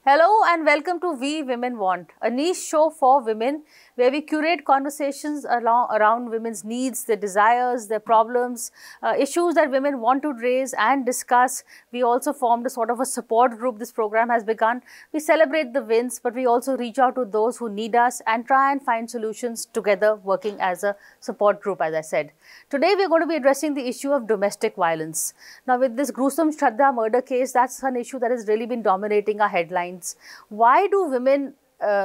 Hello and welcome to We Women Want, a niche show for women where we curate conversations around women's needs, their desires, their problems, issues that women want to raise and discuss. We also formed a sort of a support group this program has begun. We celebrate the wins, but we also reach out to those who need us and try and find solutions together, working as a support group, as I said. Today, we are going to be addressing the issue of domestic violence. Now, with this gruesome Shraddha murder case, that's an issue that has really been dominating our headlines. Why do women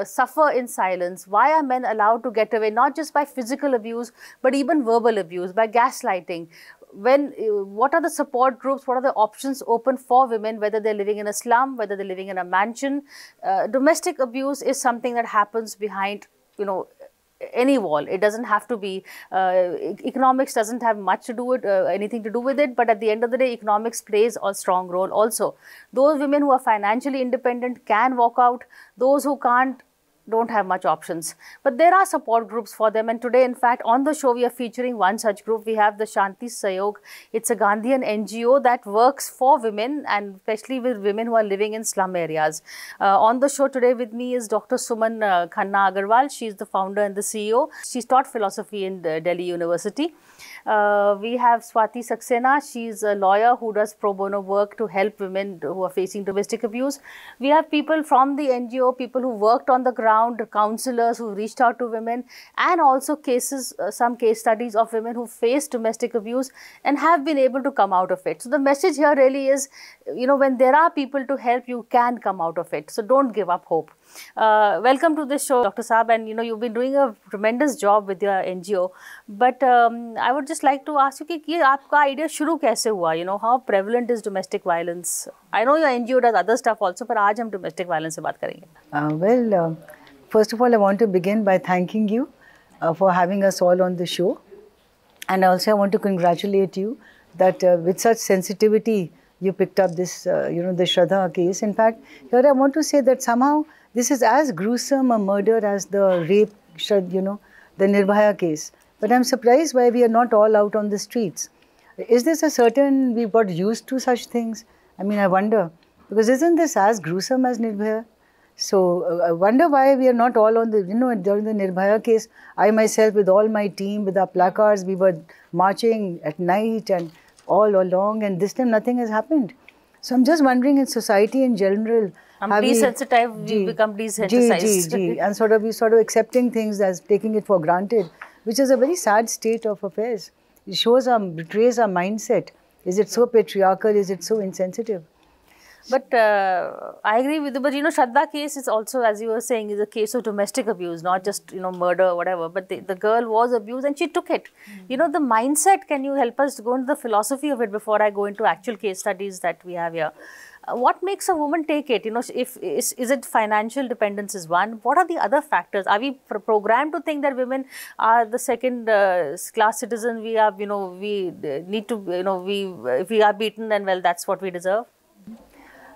suffer in silence? Why are men allowed to get away not just by physical abuse but even verbal abuse, by gaslighting? What are the support groups? What are the options open for women, whether they're living in a slum, whether they're living in a mansion? Domestic abuse is something that happens behind, any wall. It doesn't have to be, economics doesn't have much to do with, anything to do with it, but at the end of the day, economics plays a strong role also. Those women who are financially independent can walk out. Those who can't don't have much options. But there are support groups for them, and today, in fact, on the show, we are featuring one such group. We have the Shanti Sahayog. It's a Gandhian NGO that works for women, and especially with women who are living in slum areas. On the show today with me is Dr. Suman Khanna Agarwal. She's the founder and the CEO. She's taught philosophy in Delhi University. We have Swati Saxena. She's a lawyer who does pro bono work to help women who are facing domestic abuse. We have people from the NGO, people who worked on the ground, counselors who reached out to women, and also some case studies of women who face domestic abuse and have been able to come out of it. So the message here really is, when there are people to help, you can come out of it. So don't give up hope. Welcome to this show, Dr. Saab, and you've been doing a tremendous job with your NGO. But I would just like to ask you, कि आपका idea शुरू कैसे हुआ? How prevalent is domestic violence? I know your NGO does other stuff also, but आज हम domestic violence से बात करेंगे. First of all, I want to begin by thanking you for having us all on the show, and also I want to congratulate you that with such sensitivity you picked up this, the Shraddha case. In fact, here I want to say that somehow this is as gruesome a murder as the rape, the Nirbhaya case. But I'm surprised why we are not all out on the streets. Is this we've got used to such things? I mean, I wonder, because isn't this as gruesome as Nirbhaya? So I wonder why we are not all on the, during the Nirbhaya case, I myself with all my team, with our placards, we were marching at night and all along, and this time nothing has happened. So I'm just wondering, in society in general, we become desensitized. And we sort of accepting things as taking it for granted, which is a very sad state of affairs. It betrays our mindset. Is it so patriarchal? Is it so insensitive? But I agree with you. But Shraddha case is also, as you were saying, is a case of domestic abuse, not just murder or whatever. But the girl was abused and she took it. The mindset. Can you help us to go into the philosophy of it before I go into actual case studies that we have here? What makes a woman take it? Is it financial dependence is one? What are the other factors? Are we programmed to think that women are the second class citizen? We are, we need to, if we are beaten, then well, that's what we deserve.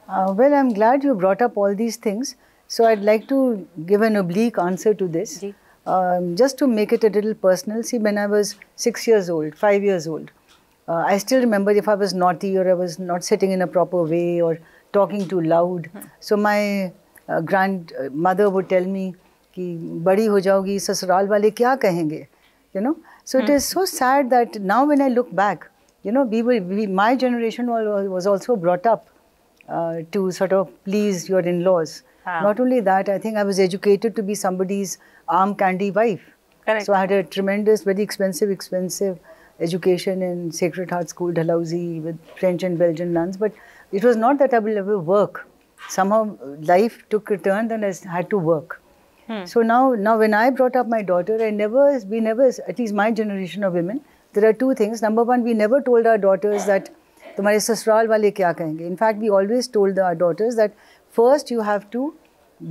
Well, I'm glad you brought up all these things. So I'd like to give an oblique answer to this. Just to make it a little personal. See, when I was 5 years old, I still remember if I was naughty or I was not sitting in a proper way or talking too loud. So my grandmother would tell me, कि बड़ी हो जाओगी ससुराल वाले क्या कहेंगे, So it is so sad that now when I look back, my generation was also brought up to sort of please your in-laws. Not only that, I think I was educated to be somebody's arm candy wife. Correct. So I had a tremendous, very expensive education in Sacred Heart School, Dalhousie, with French and Belgian nuns. But it was not that I will ever work. Somehow life took a turn and I had to work. So now when I brought up my daughter, we never, at least my generation of women, there are two things. Number one, we never told our daughters that तुम्हारे ससुराल वाले क्या कहेंगे. In fact, we always told our daughters that first you have to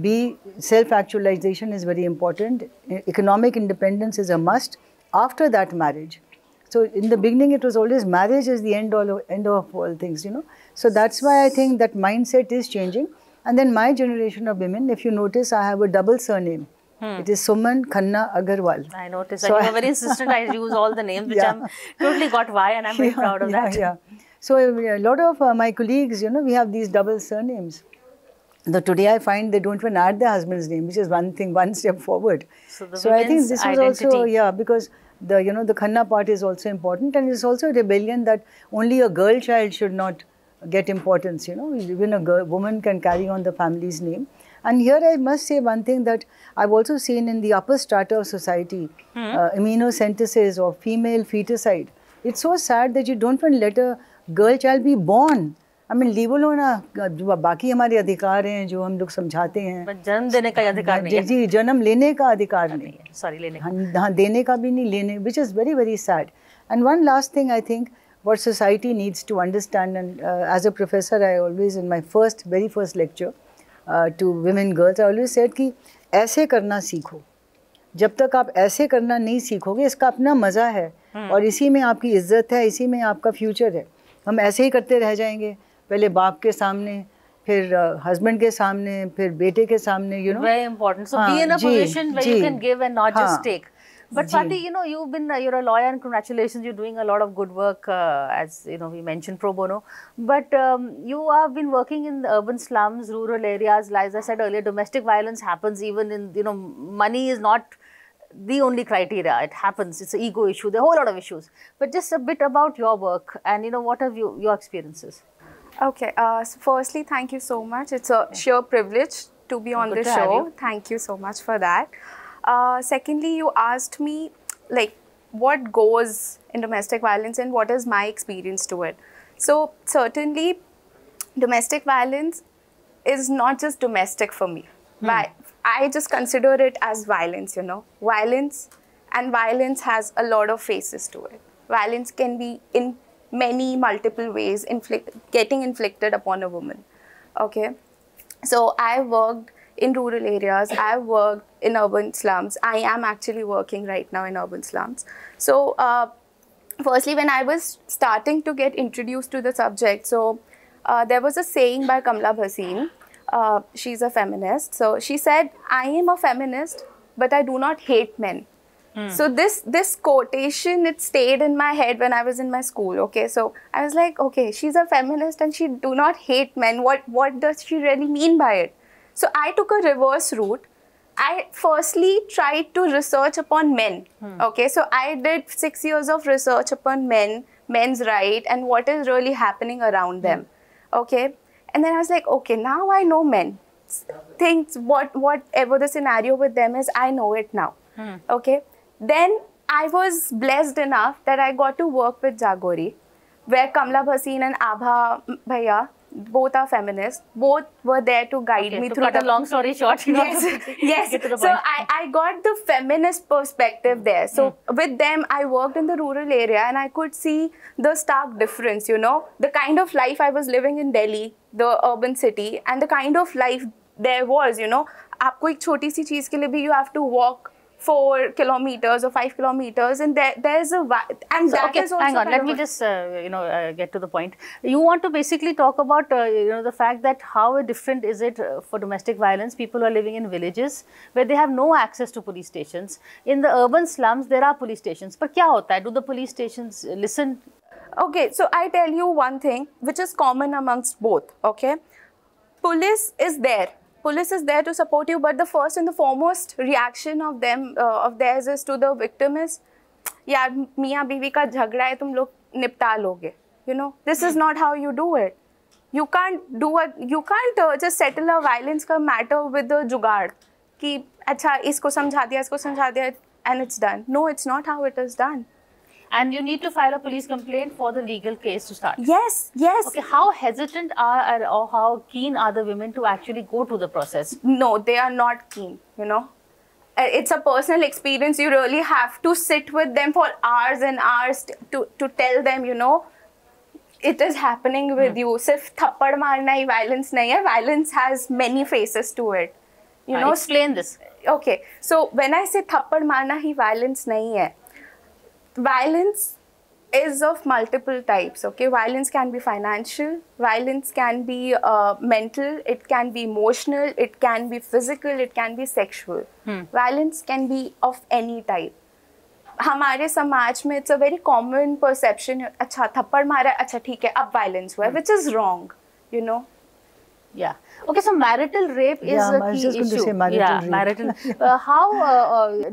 be, self-actualization is very important. Economic independence is a must. After that, marriage. So in the beginning, it was always marriage is the end of all things, So that's why I think that mindset is changing. And then my generation of women, if you notice, I have a double surname. It is Suman Khanna Agarwal. I noticed. So you were very insistent. I use all the names, which I'm totally got why, and I'm very proud of that. So a lot of my colleagues, we have these double surnames. Though today I find they don't even add their husband's name, which is one thing, one step forward. So I think this was identity. also, yeah, because the the Khanna part is also important, and it's also a rebellion that only a girl child should not get importance. Even a woman can carry on the family's name. And here I must say one thing that I've also seen in the upper strata of society, immunocentesis or female feticide. It's so sad that you don't even let a girl child be born. I mean, leave alone जो बाकी हमारे अधिकार हैं जो हम लोग समझाते हैं, जन्म देने का अधिकार नहीं है, जी जन्म लेने का अधिकार नहीं है, सॉरी लेने हाँ देने का भी नहीं, लेने, which is very very sad. And one last thing I think what society needs to understand, and as a professor I always in my very first lecture to women girls I always said कि ऐसे करना सीखो. जब तक आप ऐसे करना नहीं सीखोगे इसका अपना मज़ा है और इसी में आपकी इज्जत है, इसी में आपका फ्यूचर है. हम ऐसे ही करते रह जाएंगे, पहले बाप के सामने, फिर हस्बैंड के सामने, फिर बेटे के सामने, Very important. So be in a position where you can give and not just take. But Swati, you're a lawyer and congratulations, you're doing a lot of good work, as we mentioned pro bono. But you have been working in the urban slums, rural areas. As I said earlier, domestic violence happens even in, money is not the only criteria. It happens. It's an ego issue. There are a whole lot of issues. But just a bit about your work and what are your experiences? Okay. So firstly, thank you so much. It's a sheer privilege to be on this show. Thank you so much for that. Secondly, you asked me what goes in domestic violence and what is my experience to it. So certainly, domestic violence is not just domestic for me. I just consider it as violence, Violence, and violence has a lot of faces to it. Violence can be in many multiple ways getting inflicted upon a woman. Okay. So I worked in rural areas, I worked in urban slums. I am actually working right now in urban slums. So firstly, when I was starting to get introduced to the subject, so there was a saying by Kamla Bhasin. She's a feminist. So she said, I am a feminist, but I do not hate men. So this quotation, it stayed in my head when I was in my school. Okay, so I was like, okay, she's a feminist and she do not hate men. What does she really mean by it? So I took a reverse route. I firstly tried to research upon men. Okay, so I did 6 years of research upon men's right and what is really happening around them. Okay, and then I was like, okay, now I know men. Things, whatever the scenario with them is, I know it now. Okay. Then I was blessed enough that I got to work with Jagori, where Kamla Bhasin and Abha Bhaiya, both are feminists, both were there to guide me through the long story short. Yes. So I got the feminist perspective there. So with them, I worked in the rural area and I could see the stark difference, the kind of life I was living in Delhi, the urban city, and the kind of life there was, आपको एक छोटी सी चीज़ के लिए भी you have to walk 4 kilometers or 5 kilometers, and there's a and so, that is also hang on. Let me just get to the point. You want to basically talk about the fact that how different is it for domestic violence? People are living in villages where they have no access to police stations. In the urban slums, there are police stations. But क्या होता है? Do the police stations listen? Okay, so I tell you one thing which is common amongst both. Okay, police is there. Police is there to support you, but the first and the foremost reaction of theirs is to the victim is, यार मियाँ बीवी का झगड़ा है, तुम लोग निपटा लोगे. This is not how you do it. You can't just settle a violence का matter with the जुगाड़ कि अच्छा इसको समझा दिया and it's done. No, it's not how it is done. And you need to file a police complaint for the legal case to start. Yes. Okay, how hesitant or how keen are the women to actually go to the process? No, they are not keen, It's a personal experience. You really have to sit with them for hours and hours to tell them, it is happening with you. Sirf thappad marna hi violence nahi hai. Violence has many faces to it. Explain this. Okay, so when I say thappad marna hi violence nahi hai, violence is of multiple types. Okay, violence can be financial, violence can be mental, it can be emotional, it can be physical, it can be sexual. Violence can be of any type. हमारे समाज में it's a very common perception. अच्छा थप्पड़ मारा, अच्छा ठीक है अब violence हुआ, which is wrong. Yeah. Okay, so marital rape is a I was key just going issue. to say marital rape. Marital. How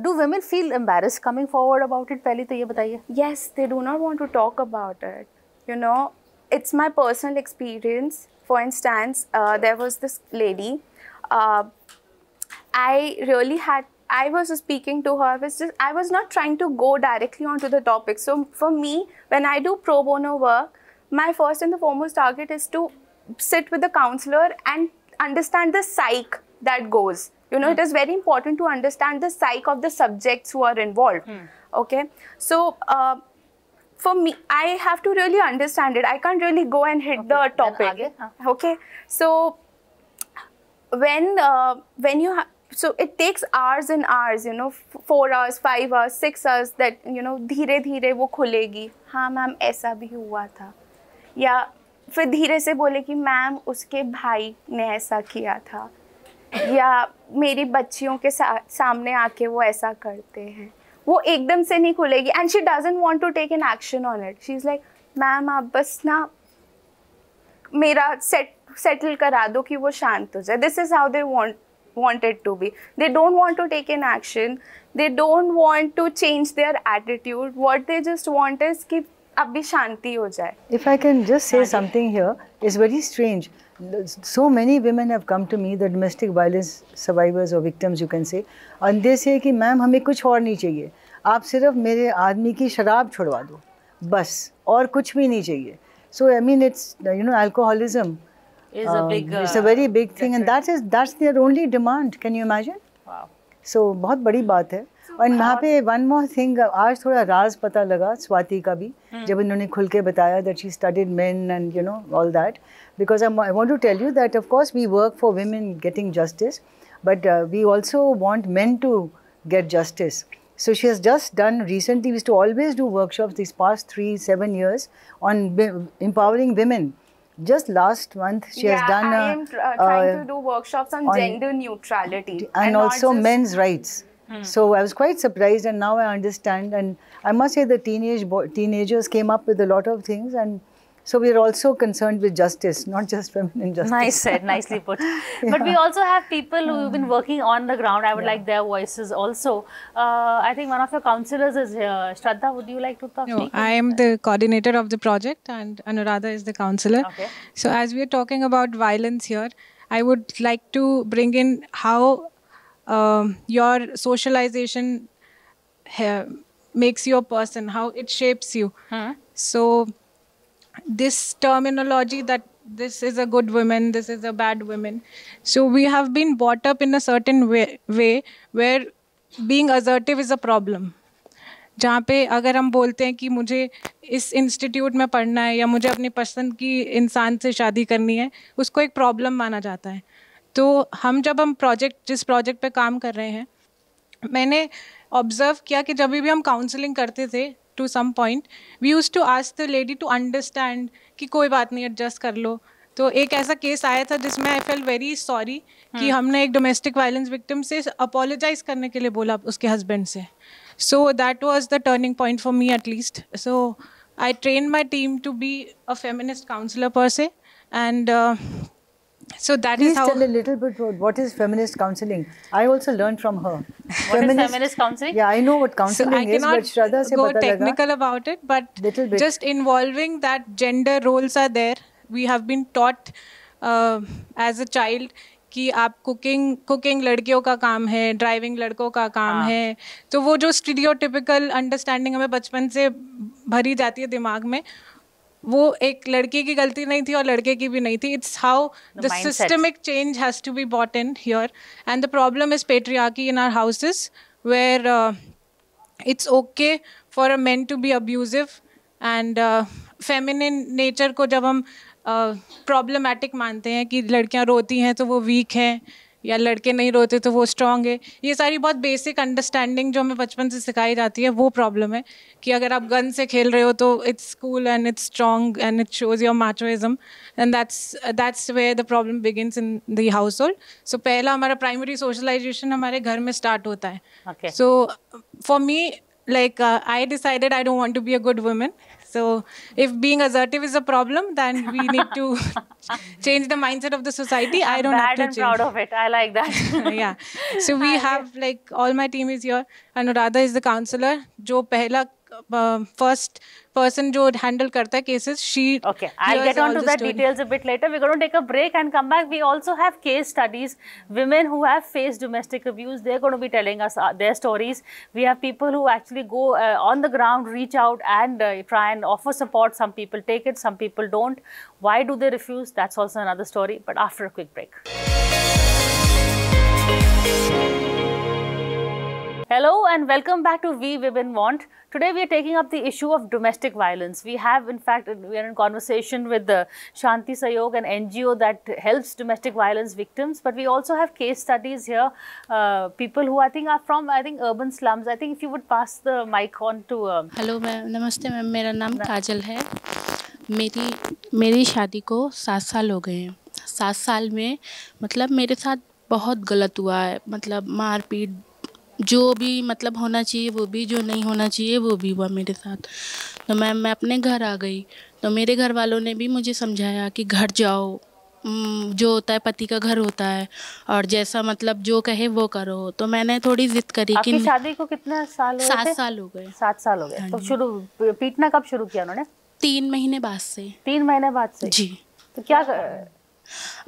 do women feel embarrassed coming forward about it? पहले तो ये बताइए. Yes, they do not want to talk about it. You know, it's my personal experience. For instance, there was this lady. I was speaking to her. I was not trying to go directly onto the topic. So for me, when I do pro bono work, my first and the foremost target is to sit with the counselor and understand the psyche that goes. You know, it is very important to understand the psyche of the subjects who are involved. Okay, so for me, I have to really understand it. I can't really go and hit the topic. Okay, so when you so it takes hours and hours, you know, 4 hours, 5 hours, 6 hours, that, you know, धीरे धीरे वो खुलेगी. हाँ ma'am ऐसा भी हुआ था, या फिर धीरे से बोले कि मैम उसके भाई ने ऐसा किया था, या मेरी बच्चियों के सामने आके वो ऐसा करते हैं. वो एकदम से नहीं खुलेगी. And she doesn't want to take an action on it. She is like ma'am आप बस ना मेरा सेटल करा दो कि वो शांत हो जाए. This is how they want it to be. They don't want to take an action. They don't want to change their attitude. What they just want is कि अभी शांति हो जाए. If I can just say something here, it's very strange. So many women have come to me, the domestic violence survivors or victims you can say, and they say कि ma'am हमें कुछ और नहीं चाहिए, आप सिर्फ मेरे आदमी की शराब छुड़वा दो बस, और कुछ भी नहीं चाहिए. So I mean it's, you know, alcoholism is a big it's a very big thing, and that's their only demand. Can you imagine? Wow. So बहुत बड़ी बात है. और वहाँ पे one more thing, आज थोड़ा राज पता लगा स्वाति का भी, जब इन्होंने खुल के बताया that she studied men and you know all that, because I want to tell you that of course we work for women getting justice, but we also want men to get justice. So she has just done recently, we used to always do workshops these past 3-7 years on empowering women. Just last month she has done I am trying to do workshops on gender neutrality and also men's rights. So I was quite surprised, and now I understand, and I must say the teenagers came up with a lot of things, and so we are also concerned with justice, not just feminine justice. Nice said, nicely put. But we also have people who have been working on the ground. I would like their voices also. I think one of your counselors is here. Shraddha, would you like to talk? No, I am the coordinator of the project, and Anuradha is the counselor. Okay. So as we are talking about violence here, I would like to bring in how your socialization makes you a person, how it shapes you. So this terminology that this is a good woman, this is a bad woman. So we have been brought up in a certain way where being assertive is a problem. जहाँ पे अगर हम बोलते हैं कि मुझे इस institute में पढ़ना है या मुझे अपनी पसंद की इंसान से शादी करनी है, उसको एक प्रॉब्लम माना जाता है. तो हम जब हम जिस प्रोजेक्ट पे काम कर रहे हैं, मैंने ऑब्जर्व किया कि जब भी हम काउंसलिंग करते थे, to some point we used to ask the lady to understand कि कोई बात नहीं, एडजस्ट कर लो. तो एक ऐसा केस आया था जिसमें आई फेल वेरी सॉरी कि हमने एक डोमेस्टिक वायलेंस विक्टिम से अपोलोजाइज करने के लिए बोला उसके हस्बैंड से. So that was the turning point for me at least. So I train my team to be a feminist counsellor पर से, and so that Please is how. tell a little bit what is feminist counseling. I also learned from her. What is feminist counseling? Yeah, I know what counseling So I is, but Shraddha se cannot go pata laga. technical about it, but Little bit. just involving that gender roles are there. We have been taught as a child कि आप cooking लड़कियों का काम है, driving लड़कों का काम है. तो वो जो स्टीरियोटिपिकल अंडरस्टैंडिंग हमें बचपन से भरी जाती है दिमाग में, वो एक लड़के की गलती नहीं थी और लड़के की भी नहीं थी. It's how the systemic change has to be brought in here, and the problem is patriarchy in our houses where it's okay for a man to be abusive, and feminine nature को जब हम problematic मानते हैं कि लड़कियां रोती हैं तो वो वीक हैं, या लड़के नहीं रोते तो वो स्ट्रॉन्ग है. ये सारी बहुत बेसिक अंडरस्टैंडिंग जो हमें बचपन से सिखाई जाती है, वो प्रॉब्लम है कि अगर आप गन से खेल रहे हो तो it's cool and it's strong and it shows your machoism, and that's where the problem begins in the household. So पहला हमारा प्राइमरी सोशलाइजेशन हमारे घर में स्टार्ट होता है. So for me, like I decided I don't want to be a good woman, So if being assertive is a problem, then we need to change the mindset of the society. I don't have to change. Proud of it. I like that. Yeah. So we have like all my team is here. Anuradha is the counselor. जो पहला first person जो handle करता है cases. She Okay, I'll get on to that details a bit later. We're going to take a break and come back. We also have case studies. Women who have faced domestic abuse, they're going to be telling us their stories. We have people who actually go on the ground, reach out and try and offer support. Some people take it, some people don't. Why do they refuse? That's also another story. But after a quick break. Hello and welcome back to We Women Want. Today we are taking up the issue of domestic violence. We have, in fact, we are in conversation with the Shanti Sahayog, an NGO that helps domestic violence victims. But we also have case studies here. People who I think are from urban slums. I think if you would pass the mic on to. Hello ma'am, नमस्ते ma'am, मेरा नाम काजल है। मेरी शादी को 7 साल हो गए हैं। 7 साल में मतलब मेरे साथ बहुत गलत हुआ है, मतलब मारपीट जो भी मतलब होना चाहिए वो भी, जो नहीं होना चाहिए वो भी हुआ मेरे साथ। तो मैं अपने घर आ गई, तो मेरे घर वालों ने भी मुझे समझाया कि घर जाओ, जो होता है पति का घर होता है, और जैसा मतलब जो कहे वो करो। तो मैंने थोड़ी जिद करी कि शादी को कितना साल हुए? 7 साल हो गए। 7 साल हो गए। तो शुरू पीटना कब शुरू किया उन्होंने? 3 महीने बाद से। 3 महीने बाद से जी। तो क्या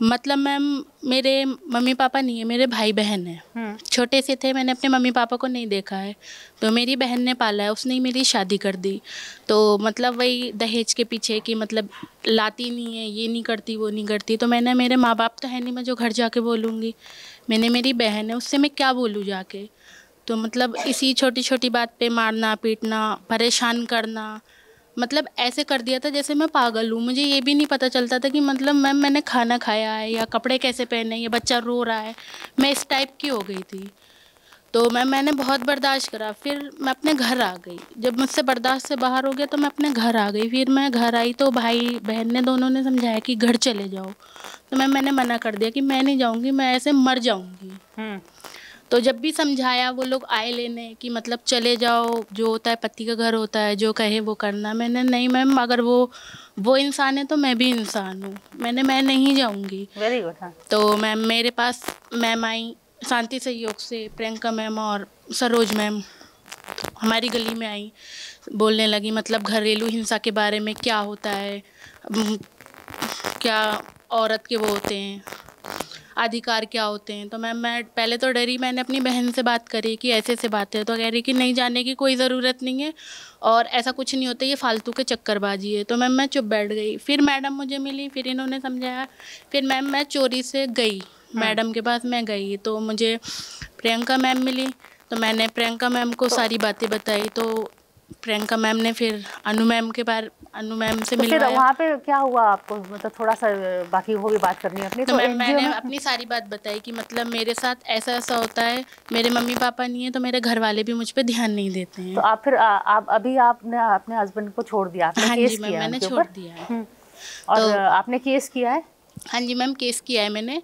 मतलब मैम मेरे मम्मी पापा नहीं है, मेरे भाई बहन है। छोटे से थे, मैंने अपने मम्मी पापा को नहीं देखा है, तो मेरी बहन ने पाला है, उसने ही मेरी शादी कर दी। तो मतलब वही दहेज के पीछे कि मतलब लाती नहीं है, ये नहीं करती, वो नहीं करती। तो मैंने, मेरे माँ बाप तो है नहीं, मैं जो घर जाके बोलूँगी। मैंने, मेरी बहन है, उससे मैं क्या बोलूँ जाके। तो मतलब इसी छोटी छोटी बात पे मारना पीटना, परेशान करना, मतलब ऐसे कर दिया था जैसे मैं पागल हूँ। मुझे ये भी नहीं पता चलता था कि मतलब मैम मैंने खाना खाया है या कपड़े कैसे पहने, या बच्चा रो रहा है, मैं इस टाइप की हो गई थी। तो मैंने बहुत बर्दाश्त करा, फिर मैं अपने घर आ गई। जब मुझसे बर्दाश्त से बाहर हो गया तो मैं अपने घर आ गई। फिर मैं घर आई तो भाई बहन ने दोनों ने समझाया कि घर चले जाओ। तो मैंने मना कर दिया कि मैं नहीं जाऊँगी, मैं ऐसे मर जाऊँगी। तो जब भी समझाया वो लोग आए लेने कि मतलब चले जाओ, जो होता है पति का घर होता है, जो कहे वो करना। मैंने, नहीं मैम, अगर वो इंसान है तो मैं भी इंसान हूँ, मैं नहीं जाऊँगी। Very good. तो मैम मेरे पास मैम आई शांति सहयोग से, प्रियंका मैम और सरोज मैम हमारी गली में आई, बोलने लगी मतलब घरेलू हिंसा के बारे में, क्या होता है, क्या औरत के वो होते हैं, अधिकार क्या होते हैं। तो मैं पहले तो डरी, मैंने अपनी बहन से बात करी कि ऐसे ऐसे बातें हैं। तो कह रही कि नहीं जाने की कोई ज़रूरत नहीं है और ऐसा कुछ नहीं होता, ये फालतू के चक्करबाजी है। तो मैं चुप बैठ गई। फिर मैडम मुझे मिली, फिर इन्होंने समझाया। फिर मैं चोरी से गई मैडम के पास, मैं गई तो मुझे प्रियंका मैम मिली। तो मैंने प्रियंका मैम को सारी बातें बताई। तो प्रियंका मैम ने फिर अनु मैम से मिलवाया। फिर वहाँ पे क्या हुआ आपको, मतलब थोड़ा सा बाकी वो भी बात करनी है अपनी। तो मैंने अपनी सारी बात बताई कि मतलब मेरे साथ ऐसा ऐसा होता है, मेरे मम्मी पापा नहीं है तो मेरे घर वाले भी मुझ पे ध्यान नहीं देते हैं। तो आप फिर अभी आपने अपने हस्बैंड को छोड़ दिया? आपने हाँ केस जी मैम, मैंने छोड़ दिया है। और तो आपने केस किया है? हाँ जी मैम, केस किया है मैंने।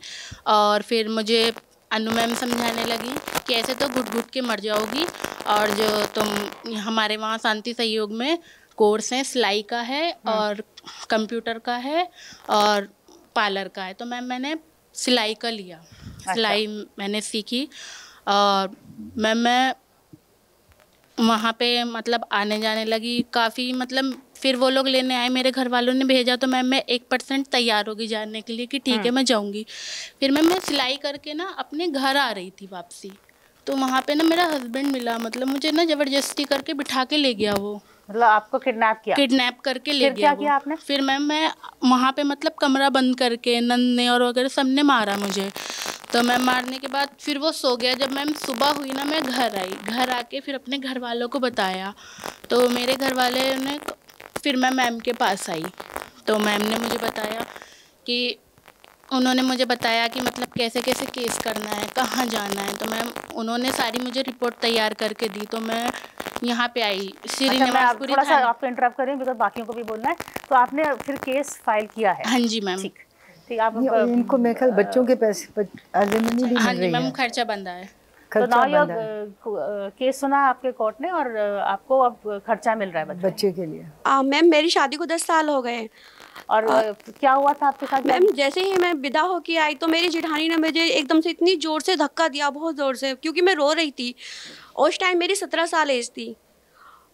और फिर मुझे अनु मैम समझाने लगी कि ऐसे तो घुट घुट के मर जाओगी, और जो तुम हमारे वहाँ शांति सहयोग में कोर्स है, सिलाई का है और कंप्यूटर का है और पार्लर का है। तो मैंने सिलाई का लिया। सिलाई मैंने सीखी और मैं वहाँ पे मतलब आने जाने लगी काफ़ी। मतलब फिर वो लोग लेने आए, मेरे घर वालों ने भेजा। तो मैं 1% तैयार होगी जाने के लिए कि ठीक है मैं जाऊँगी। फिर मैं सिलाई करके ना अपने घर आ रही थी वापसी। तो वहाँ पे ना मेरा हस्बैंड मिला, मतलब मुझे ना ज़बरदस्ती करके बिठा के ले गया वो। मतलब आपको किडनैप करके ले गया। क्या किया आपने? फिर मैं वहाँ पे मतलब कमरा बंद करके नंद ने और वगैरह सबने मारा मुझे। तो मैम मारने के बाद फिर वो सो गया। जब मैम सुबह हुई ना, मैं घर आई, घर आके फिर अपने घर वालों को बताया। तो मेरे घर वाले ने फिर मैं मैम के पास आई। तो मैम ने मुझे बताया कि उन्होंने मुझे बताया कि मतलब कैसे कैसे केस करना है, कहाँ जाना है। तो मैम उन्होंने सारी मुझे रिपोर्ट तैयार करके दी। तो मैं यहाँ पे आई श्रीनिवासपुरी। थोड़ा सा आपको इंटरप्ट करें बिकॉज बाकियों को भी बोलना है। तो आपने फिर केस फाइल किया है? हाँ जी मैम। ठीक। आप इनको मेरे ख्याल बच्चों के पैसे हाँ जी मैम, खर्चा बंदा है। तो नाउ केस सुना आपके कोर्ट ने और आपको अब खर्चा मिल रहा है बच्चे के लिए। मैम मेरी शादी को 10 साल हो गए। और क्या हुआ था आपके साथ? मैम जैसे ही मैं विदा होके आई तो मेरी जेठानी ने मुझे एकदम से इतनी ज़ोर से धक्का दिया, बहुत ज़ोर से, क्योंकि मैं रो रही थी। उस टाइम मेरी 17 साल एज थी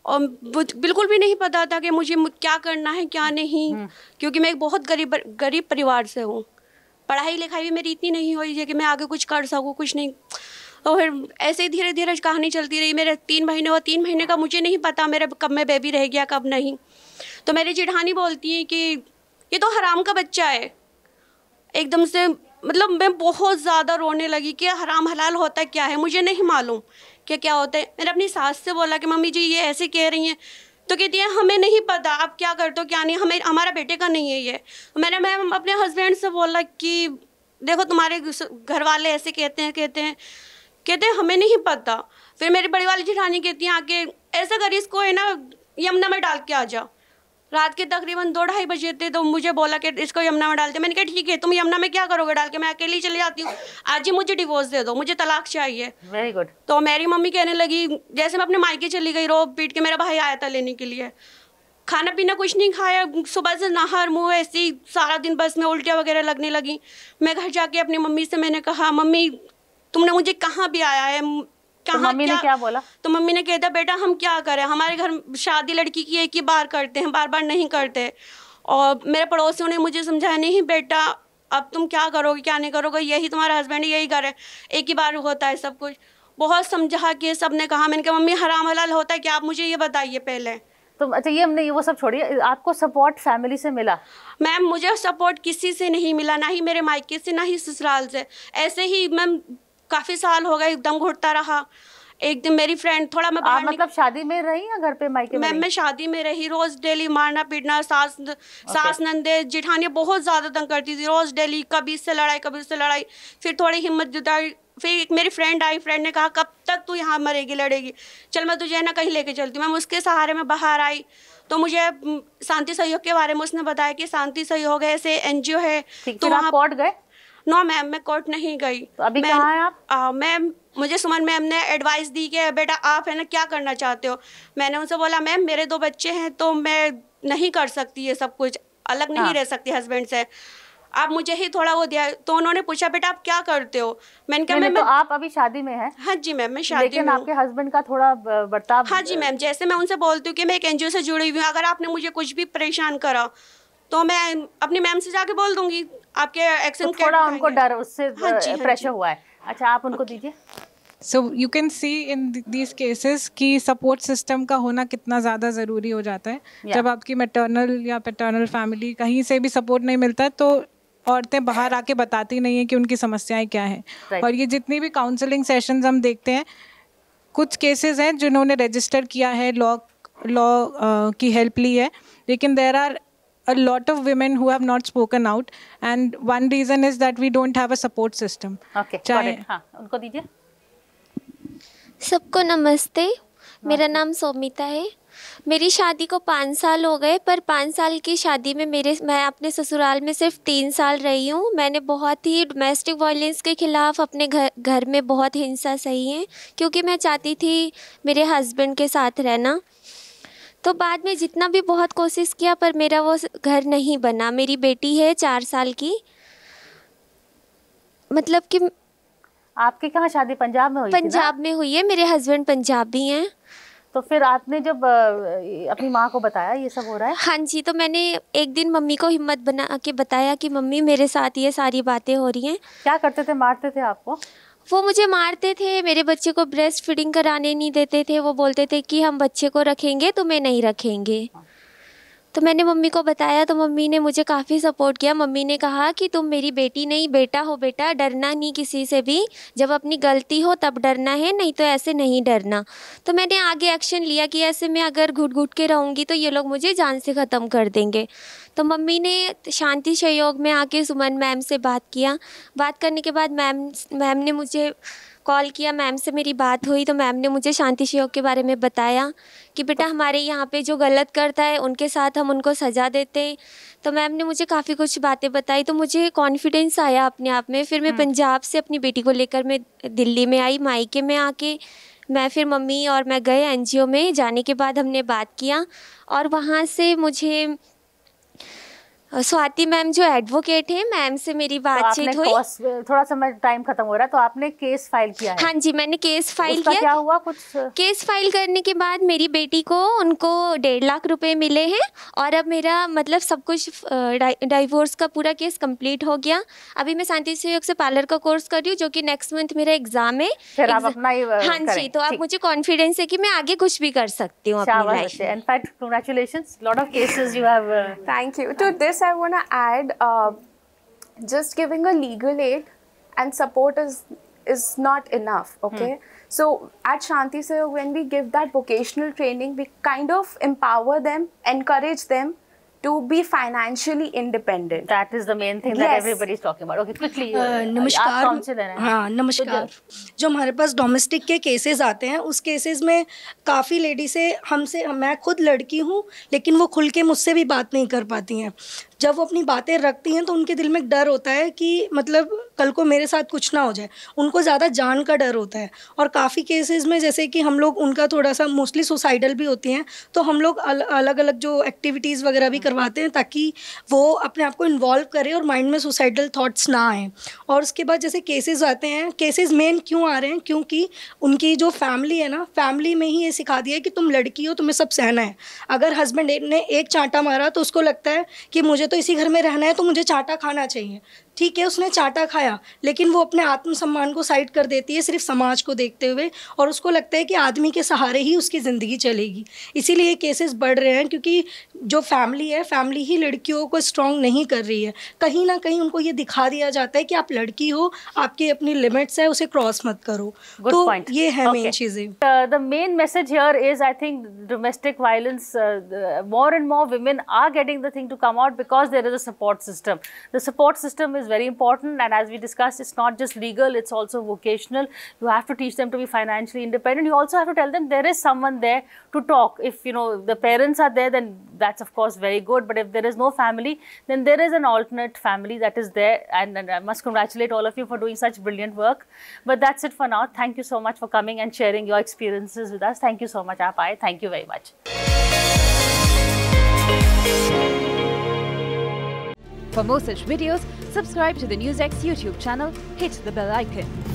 और बिल्कुल भी नहीं पता था कि मुझे क्या करना है क्या नहीं, क्योंकि मैं एक बहुत गरीब परिवार से हूँ। पढ़ाई लिखाई भी मेरी इतनी नहीं हुई है कि मैं आगे कुछ कर सकूँ, कुछ नहीं। तो फिर ऐसे ही धीरे धीरे कहानी चलती रही। मेरे 3 महीने और 3 महीने का मुझे नहीं पता मेरे कब में बेबी रह गया कब नहीं। तो मेरी जेठानी बोलती है कि ये तो हराम का बच्चा है। एकदम से मतलब मैं बहुत ज़्यादा रोने लगी कि हराम हलाल होता क्या है, मुझे नहीं मालूम कि क्या होता है। मैंने अपनी सास से बोला कि मम्मी जी ये ऐसे कह रही हैं, तो कहती है हमें नहीं पता आप क्या करते हो क्या नहीं, हमारा बेटे का नहीं है ये। मैं अपने हस्बैंड से बोला कि देखो तुम्हारे घर वाले ऐसे कहते हैं हमें नहीं पता। फिर मेरी बड़ी वाली जेठानी कहती हैं आके ऐसा करिए इसको है ना यमुना में डाल के आ जा। रात के तकरीबन 2-2:30 बजे थे तो मुझे बोला कि इसको यमुना में डालते। मैंने कहा ठीक है, तुम यमुना में क्या करोगे डाल के, मैं अकेली चली जाती हूँ, आज ही मुझे डिवोर्स दे दो, मुझे तलाक चाहिए। Very good. तो मेरी मम्मी कहने लगी, जैसे मैं अपने मायके चली गई रो पीट के, मेरा भाई आया था लेने के लिए, खाना पीना कुछ नहीं खाया, सुबह से नहर मुँह ऐसे ही सारा दिन बस में उल्टियाँ वगैरह लगने लगी। मैं घर जाके अपनी मम्मी से मैंने कहा मम्मी तुमने मुझे कहाँ भी आया है, तो मम्मी ने क्या बोला? तो मम्मी ने कहता बेटा हम क्या करें, हमारे घर शादी लड़की की एक ही बार करते हैं, बार बार नहीं करते। और मेरे पड़ोसियों ने मुझे समझाया नहीं बेटा अब तुम क्या करोगे क्या नहीं करोगे, यही तुम्हारा हस्बैंड यही करे, एक ही बार होता है सब कुछ। बहुत समझा के सब ने कहा। मैंने कहा मम्मी हराम हलाल होता है क्या, आप मुझे ये बताइए पहले। तो अच्छा ये हमने वो सब छोड़िए, आपको सपोर्ट फैमिली से मिला? मैम मुझे सपोर्ट किसी से नहीं मिला, ना ही मेरे मायके से ना ही ससुराल से। ऐसे ही मैम काफ़ी साल हो गए दम घुटता रहा। एक दिन मेरी फ्रेंड थोड़ा मैं बाहर मतलब शादी में रही या घर पे मायके में? मैं शादी में रही। रोज डेली मारना पीटना, सास नंदे जेठानी बहुत ज़्यादा तंग करती थी, रोज डेली कभी इससे लड़ाई कभी उससे लड़ाई। फिर थोड़ी हिम्मत जुटाई, फिर एक मेरी फ्रेंड आई, फ्रेंड ने कहा कब तक तू यहाँ मरेगी लड़ेगी, चल मैं तुझे ना कहीं लेके चलती हूँ। मैं उसके सहारे में बाहर आई तो मुझे शांति सहयोग के बारे में उसने बताया कि शांति सहयोग ऐसे NGO है। तो वहाँ कोर्ट गए? नो मैम मैं कोर्ट नहीं गई। तो अभी कहाँ हैं आप? मैम मुझे सुमन मैम ने एडवाइस दी कि बेटा आप है ना क्या करना चाहते हो। मैंने उनसे बोला मैम मेरे 2 बच्चे हैं तो मैं नहीं कर सकती ये सब कुछ, अलग नहीं रह सकती हस्बैंड से, आप मुझे ही थोड़ा वो दिया। तो उन्होंने पूछा बेटा आप क्या करते हो। मैंने कहा मैम तो आप अभी शादी में हैं? हाँ जी मैम मैं शादी में। लेकिन आपके हस्बैंड का थोड़ा बर्ताव? हाँ जी मैम, जैसे मैं उनसे बोलती हूँ कि मैं एक NGO से जुड़ी हुई हूँ, अगर आपने मुझे कुछ भी परेशान करा तो मैं अपनी मैम से जाके बोल दूंगी, आपके एक्शन तो थोड़ा उनको डर उससे प्रेशर हुआ है। अच्छा आप उनको दीजिए। So you can see in these cases कि सपोर्ट सिस्टम का होना कितना ज़्यादा ज़रूरी हो जाता है। जब आपकी मैटरनल या पैटर्नल फैमिली कहीं से भी सपोर्ट नहीं मिलता है तो औरतें बाहर आके बताती नहीं हैं कि उनकी समस्याएं क्या हैं। और ये जितनी भी काउंसलिंग सेशंस हम देखते हैं, कुछ केसेस हैं जिन्होंने रजिस्टर किया है, लॉ की हेल्प ली है, लेकिन there are a lot of women who have not spoken out, and one reason is that we don't have a support system. Okay, got it. हाँ, उनको दीजिए। सबको नमस्ते, मेरा नाम सौमिता है। मेरी शादी को 5 साल हो गए, पर 5 साल की शादी में मैं अपने ससुराल में सिर्फ 3 साल रही हूँ। मैंने बहुत ही डोमेस्टिक वायलेंस के ख़िलाफ़ अपने घर में बहुत हिंसा सही है, क्योंकि मैं चाहती थी मेरे हस्बैंड के साथ रहना। तो बाद में जितना भी बहुत कोशिश किया पर मेरा वो घर नहीं बना। मेरी बेटी है 4 साल की। मतलब कि आपकी कहाँ शादी पंजाब में हुई थी ना? पंजाब में हुई है, मेरे हस्बैंड पंजाबी हैं। तो फिर आपने जब अपनी माँ को बताया ये सब हो रहा है? हाँ जी, तो मैंने एक दिन मम्मी को हिम्मत बना के बताया कि मम्मी मेरे साथ ये सारी बातें हो रही हैं। क्या करते थे, मारते थे आपको? वो मुझे मारते थे, मेरे बच्चे को ब्रेस्ट फीडिंग कराने नहीं देते थे। वो बोलते थे कि हम बच्चे को रखेंगे तुम्हें नहीं रखेंगे। तो मैंने मम्मी को बताया तो मम्मी ने मुझे काफ़ी सपोर्ट किया। मम्मी ने कहा कि तुम मेरी बेटी नहीं बेटा हो बेटा, डरना नहीं किसी से भी, जब अपनी गलती हो तब डरना है, नहीं तो ऐसे नहीं डरना। तो मैंने आगे एक्शन लिया कि ऐसे मैं अगर घुट घुट के रहूँगी तो ये लोग मुझे जान से ख़त्म कर देंगे। तो मम्मी ने शांति सहयोग में आके सुमन मैम से बात किया। बात करने के बाद मैम ने मुझे कॉल किया, मैम से मेरी बात हुई, तो मैम ने मुझे शांति सहयोग के बारे में बताया कि बेटा हमारे यहाँ पे जो गलत करता है उनके साथ हम उनको सज़ा देते हैं। तो मैम ने मुझे काफ़ी कुछ बातें बताई, तो मुझे कॉन्फिडेंस आया अपने आप में। फिर मैं पंजाब से अपनी बेटी को लेकर मैं दिल्ली में आई। मायके में आके मैं फिर मम्मी और मैं गए एनजीओ में। जाने के बाद हमने बात किया और वहाँ से मुझे स्वाति मैम जो एडवोकेट है, मैम से मेरी बातचीत हुई। थोड़ा सा टाइम खत्म हो रहा है, तो आपने केस फाइल किया है? हाँ जी, मैंने केस फाइल किया। क्या हुआ कुछ? केस फाइल करने के बाद मेरी बेटी को उनको 1.5 लाख रुपए मिले हैं और अब मेरा मतलब सब कुछ डाइवोर्स का पूरा केस कंप्लीट हो गया। अभी मैं शांति सहयोग से पार्लर का कोर्स कर रही हूँ, जो कि नेक्स्ट मंथ मेरा एग्जाम है। फिर आप अपना हाँ जी, तो अब मुझे कॉन्फिडेंस है कि मैं आगे कुछ भी कर सकती हूँ अपनी लाइफ में। In fact congratulations, lot of cases you have. Thank you. To this I want to add, just giving a legal aid and support is not enough. Okay, so at Shanti Sahayog, when we give that vocational training, we kind of empower them, encourage them to be financially independent. That is the main thing that everybody is talking about. Okay, quickly. नमस्कार। हाँ नमस्कार। जो हमारे पास domestic के cases आते हैं, उस cases में काफ़ी लेडी से मैं खुद लड़की हूँ, लेकिन वो खुल के मुझसे भी बात नहीं कर पाती हैं। जब वो अपनी बातें रखती हैं तो उनके दिल में एक डर होता है कि मतलब कल को मेरे साथ कुछ ना हो जाए। उनको ज़्यादा जान का डर होता है। और काफ़ी केसेस में जैसे कि हम लोग उनका थोड़ा सा मोस्टली सुसाइडल भी होती हैं, तो हम लोग अलग अलग जो एक्टिविटीज़ वगैरह भी करवाते हैं ताकि वो अपने आप को इन्वॉल्व करें और माइंड में सुसाइडल थॉट्स ना आएँ। और उसके बाद जैसे केसेस आते हैं, केसेस मेन क्यों आ रहे हैं, क्योंकि उनकी जो फैमिली है ना, फैमिली में ही ये सिखा दिया है कि तुम लड़की हो, तुम्हें सब सहना है। अगर हस्बैंड ने एक चांटा मारा तो उसको लगता है कि मुझे तो इसी घर में रहना है, तो मुझे चांटा खाना चाहिए। ठीक है, उसने चांटा खाया, लेकिन वो अपने आत्मसम्मान को साइड कर देती है सिर्फ समाज को देखते हुए, और उसको लगता है कि आदमी के सहारे ही उसकी ज़िंदगी चलेगी। इसीलिए केसेस बढ़ रहे हैं, क्योंकि जो फैमिली है, फैमिली ही लड़कियों को स्ट्रॉन्ग नहीं कर रही है। कहीं ना कहीं उनको ये दिखा दिया जाता है कि आप लड़की हो, आपकी अपनी लिमिट्स है, उसे क्रॉस मत करो। तो ये है मेन चीज़ें। The main message here is, I think, domestic violence, more and more women are getting the thing to come out because there is a support system. The support system is very important, and as we discussed, it's not just legal, it's also vocational. You have to teach them to be financially independent. You also have to tell them there is someone there to talk. If the parents are there, then that's of course very good, but if there is no family, then there is an alternate family that is there, and I must congratulate all of you for doing such brilliant work. But that's it for now. Thank you so much for coming and sharing your experiences with us. Thank you so much, Apai. Thank you very much. For more such videos, subscribe to the NewsX YouTube channel, hit the bell icon.